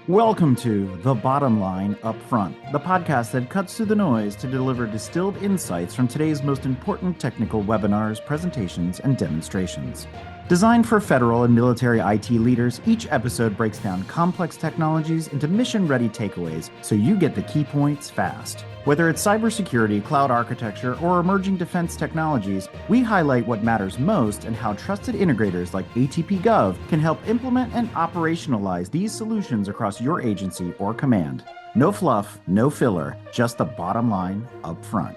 Welcome to The Bottom Line Up Front, the podcast that cuts through the noise to deliver distilled insights from today's most important technical webinars, presentations, and demonstrations. Designed for federal and military IT leaders, each episode breaks down complex technologies into mission-ready takeaways so you get the key points fast. Whether it's cybersecurity, cloud architecture, or emerging defense technologies, we highlight what matters most and how trusted integrators like ATP Gov can help implement and operationalize these solutions across your agency or command. No fluff, no filler, just the bottom line up front.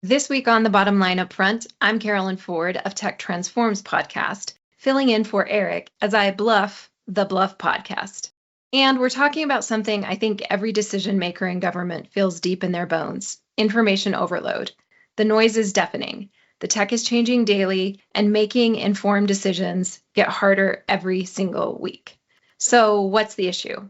This week on The Bottom Line Up Front, I'm Carolyn Ford of Tech Transforms podcast, filling in for Eric as I BLUF the BLUF podcast. And we're talking about something I think every decision maker in government feels deep in their bones: information overload. The noise is deafening. The tech is changing daily, and making informed decisions get harder every single week. So what's the issue?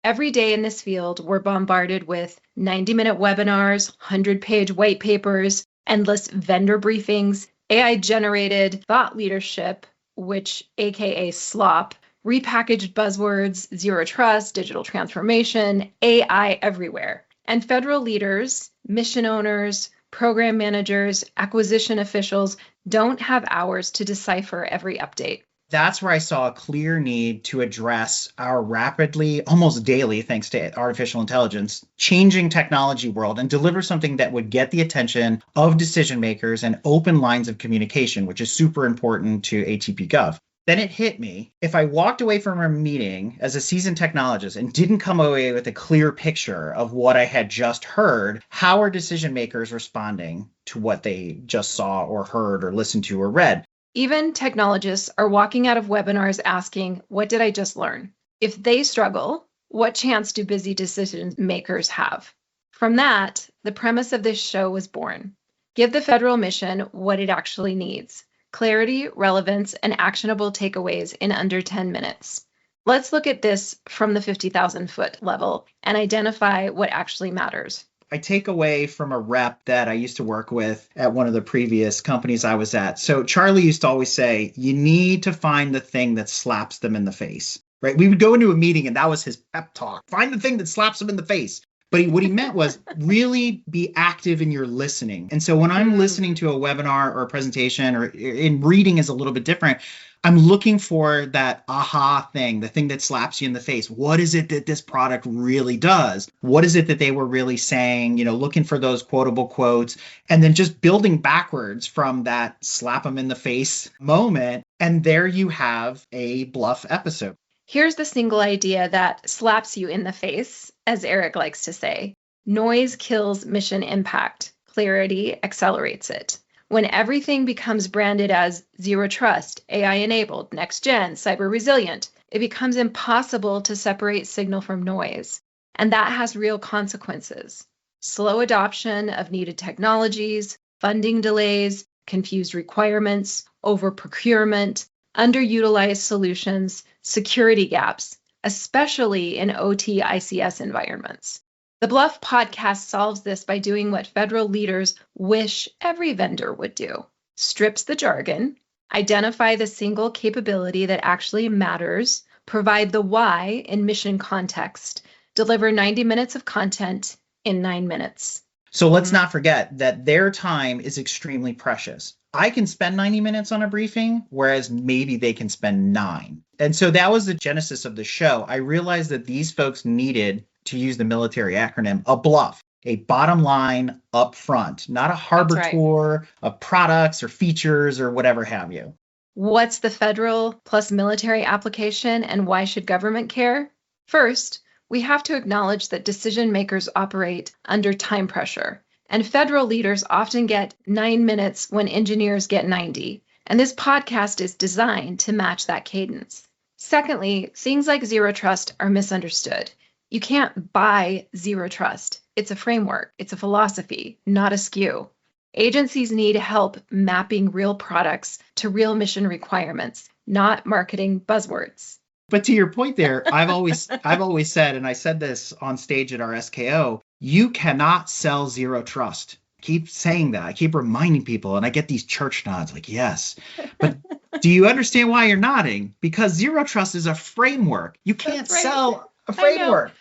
Every day in this field, we're bombarded with 90-minute webinars, 100-page white papers, endless vendor briefings, AI-generated thought leadership, which aka slop, repackaged buzzwords, zero trust, digital transformation, AI everywhere. And federal leaders, mission owners, program managers, acquisition officials don't have hours to decipher every update. That's where I saw a clear need to address our rapidly, almost daily, thanks to artificial intelligence, changing technology world and deliver something that would get the attention of decision makers and open lines of communication, which is super important to ATP Gov. Then it hit me. If I walked away from a meeting as a seasoned technologist and didn't come away with a clear picture of what I had just heard, how are decision makers responding to what they just saw or heard or listened to or read? Even technologists are walking out of webinars asking, what did I just learn? If they struggle, what chance do busy decision makers have? From that, the premise of this show was born. Give the federal mission what it actually needs: clarity, relevance, and actionable takeaways in under 10 minutes. Let's look at this from the 50,000-foot level and identify what actually matters. I take away from a rep that I used to work with at one of the previous companies I was at. So Charlie used to always say, you need to find the thing that slaps them in the face, right? We would go into a meeting and that was his pep talk. Find the thing that slaps them in the face. But what he meant was really be active in your listening. And so when I'm listening to a webinar or a presentation, or in reading is a little bit different, I'm looking for that aha thing, the thing that slaps you in the face. What is it that this product really does? What is it that they were really saying? Looking for those quotable quotes and then just building backwards from that slap them in the face moment. And there you have a BLUF episode. Here's the single idea that slaps you in the face, as Eric likes to say. Noise kills mission impact. Clarity accelerates it. When everything becomes branded as zero trust, AI enabled, next gen, cyber resilient, it becomes impossible to separate signal from noise. And that has real consequences: slow adoption of needed technologies, funding delays, confused requirements, over procurement, underutilized solutions, security gaps, especially in OT ICS environments. The BLUF podcast solves this by doing what federal leaders wish every vendor would do: strips the jargon, identify the single capability that actually matters, provide the why in mission context, deliver 90 minutes of content in 9 minutes. So let's not forget that their time is extremely precious. I can spend 90 minutes on a briefing, whereas maybe they can spend 9. And so that was the genesis of the show. I realized that these folks needed, to use the military acronym, a BLUF, a bottom line up front, not a harbor tour of products or features or whatever have you. What's the federal plus military application, and why should government care? First, we have to acknowledge that decision makers operate under time pressure, and federal leaders often get 9 minutes when engineers get 90. And this podcast is designed to match that cadence. Secondly, things like zero trust are misunderstood. You can't buy zero trust. It's a framework. It's a philosophy, not a SKU. Agencies need help mapping real products to real mission requirements, not marketing buzzwords. But to your point there, I've always said, and I said this on stage at our SKO, you cannot sell zero trust. Keep saying that. I keep reminding people, and I get these church nods like, yes. But Do you understand why you're nodding? Because zero trust is a framework. You can't sell a framework.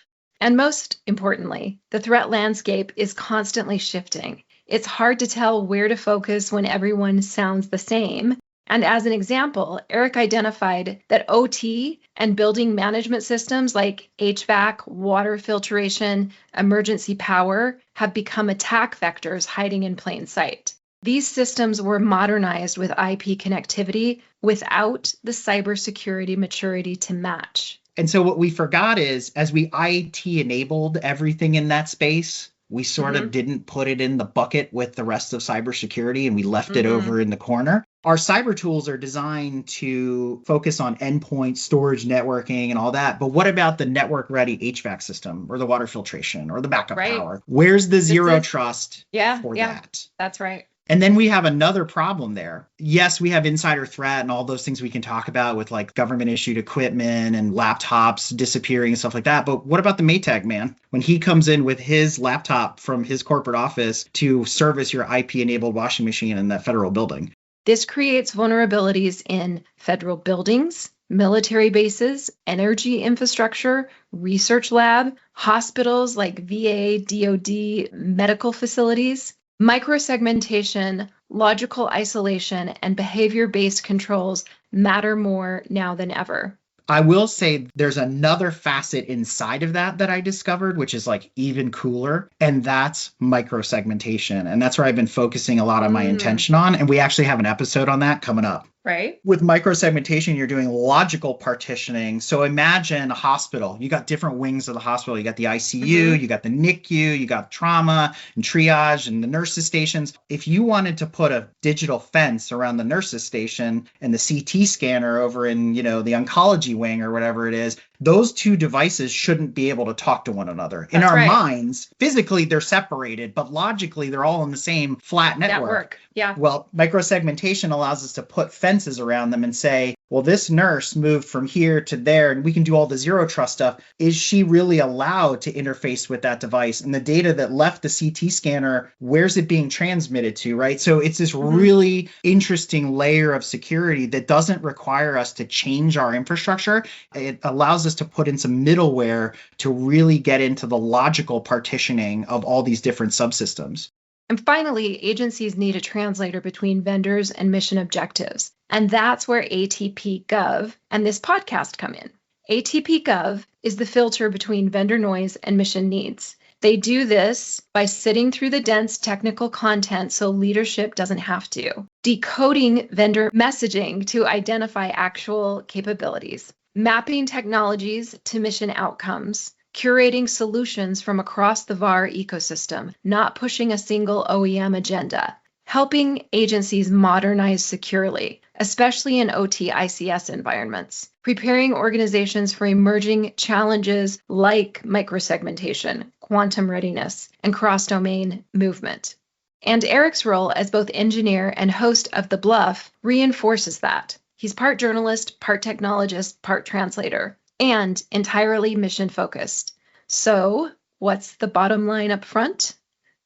And most importantly, the threat landscape is constantly shifting. It's hard to tell where to focus when everyone sounds the same. And as an example, Eric identified that OT and building management systems like HVAC, water filtration, emergency power have become attack vectors hiding in plain sight. These systems were modernized with IP connectivity without the cybersecurity maturity to match. And so what we forgot is, as we IT enabled everything in that space, we sort of didn't put it in the bucket with the rest of cybersecurity and we left it over in the corner. Our cyber tools are designed to focus on endpoint storage, networking, and all that. But what about the network ready HVAC system or the water filtration or the backup power? Where's the zero trust for that? That's right. And then we have another problem there. Yes, we have insider threat and all those things we can talk about with like government issued equipment and laptops disappearing and stuff like that. But what about the Maytag man? When he comes in with his laptop from his corporate office to service your IP enabled washing machine in that federal building? This creates vulnerabilities in federal buildings, military bases, energy infrastructure, research lab, hospitals like VA, DoD, medical facilities. Microsegmentation, logical isolation, and behavior-based controls matter more now than ever. I will say there's another facet inside of that I discovered, which is like even cooler, and that's microsegmentation. And that's where I've been focusing a lot of my intention on. And we actually have an episode on that coming up. Right. With microsegmentation, you're doing logical partitioning. So imagine a hospital. You got different wings of the hospital. You got the ICU, you got the NICU, you got trauma and triage and the nurses stations. If you wanted to put a digital fence around the nurses station and the CT scanner over in, the oncology wing or whatever it is, those two devices shouldn't be able to talk to one another. In our minds, physically, they're separated, but logically, they're all in the same flat network. Yeah. Well, microsegmentation allows us to put fences around them and say, well, this nurse moved from here to there, and we can do all the zero trust stuff. Is she really allowed to interface with that device? And the data that left the CT scanner, where's it being transmitted to, right? So it's this really interesting layer of security that doesn't require us to change our infrastructure. It allows us to put in some middleware to really get into the logical partitioning of all these different subsystems. And finally, agencies need a translator between vendors and mission objectives. And that's where ATP Gov and this podcast come in. ATP Gov is the filter between vendor noise and mission needs. They do this by sitting through the dense technical content so leadership doesn't have to, decoding vendor messaging to identify actual capabilities, mapping technologies to mission outcomes, curating solutions from across the VAR ecosystem, not pushing a single OEM agenda, helping agencies modernize securely, especially in OT ICS environments, preparing organizations for emerging challenges like microsegmentation, quantum readiness, and cross-domain movement. And Eric's role as both engineer and host of the BLUF reinforces that. He's part journalist, part technologist, part translator, and entirely mission-focused. So, what's the bottom line up front?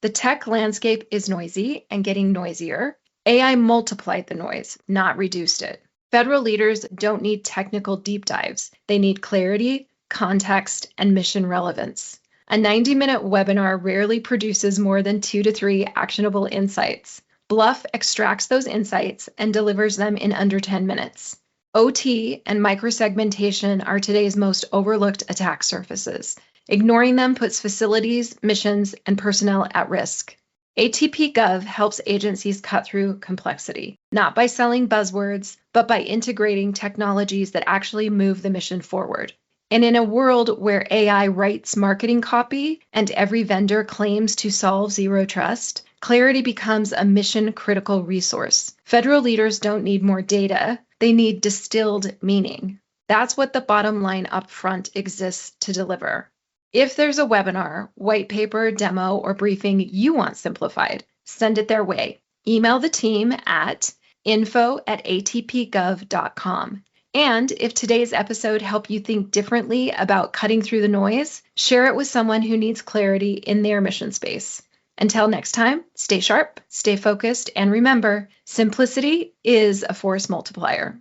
The tech landscape is noisy and getting noisier. AI multiplied the noise, not reduced it. Federal leaders don't need technical deep dives. They need clarity, context, and mission relevance. A 90-minute webinar rarely produces more than 2 to 3 actionable insights. BLUF extracts those insights and delivers them in under 10 minutes. OT and microsegmentation are today's most overlooked attack surfaces. Ignoring them puts facilities, missions, and personnel at risk. ATP Gov helps agencies cut through complexity, not by selling buzzwords, but by integrating technologies that actually move the mission forward. And in a world where AI writes marketing copy and every vendor claims to solve zero trust, clarity becomes a mission-critical resource. Federal leaders don't need more data. They need distilled meaning. That's what the bottom line up front exists to deliver. If there's a webinar, white paper, demo, or briefing you want simplified, send it their way. Email the team at info@atpgov.com. And if today's episode helped you think differently about cutting through the noise, share it with someone who needs clarity in their mission space. Until next time, stay sharp, stay focused, and remember, simplicity is a force multiplier.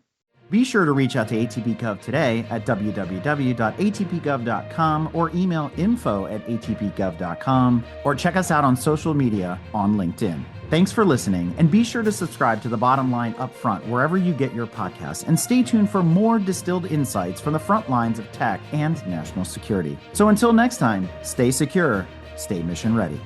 Be sure to reach out to ATP Gov today at www.atpgov.com or email info@atpgov.com or check us out on social media on LinkedIn. Thanks for listening, and be sure to subscribe to The Bottom Line up front wherever you get your podcasts, and stay tuned for more distilled insights from the front lines of tech and national security. So until next time, stay secure, stay mission ready.